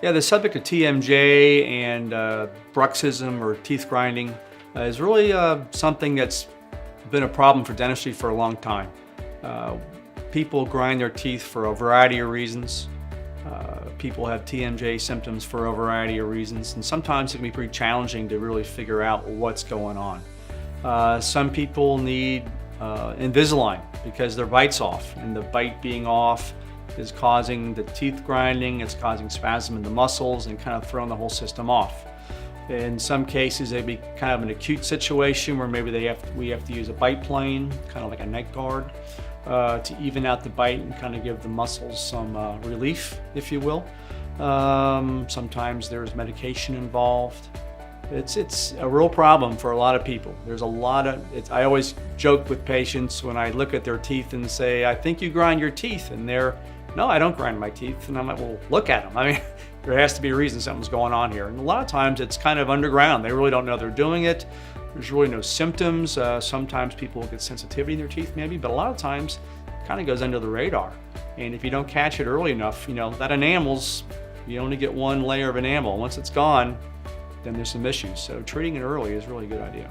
Yeah, the subject of TMJ and bruxism or teeth grinding is really something that's been a problem for dentistry for a long time. Uh, People grind their teeth for a variety of reasons. People have TMJ symptoms for a variety of reasons, and sometimes it can be pretty challenging to really figure out what's going on. Some people need Invisalign because their bite's off, and the bite being off is causing the teeth grinding, it's causing spasm in the muscles and kind of throwing the whole system off. In some cases, it'd be kind of an acute situation where maybe we have to use a bite plane, kind of like a neck guard, to even out the bite and kind of give the muscles some relief, if you will. Sometimes there's medication involved. It's a real problem for a lot of people. There's a lot of, I always joke with patients when I look at their teeth and say, I think you grind your teeth, and they're, no, I don't grind my teeth. And I'm like, well, look at them. I mean, there has to be a reason something's going on here. And a lot of times it's kind of underground. They really don't know they're doing it. There's really no symptoms. Sometimes people get sensitivity in their teeth maybe, but a lot of times it kind of goes under the radar. And if you don't catch it early enough, that enamel's, you only get one layer of enamel. Once it's gone, then there's some issues. So treating it early is really a good idea.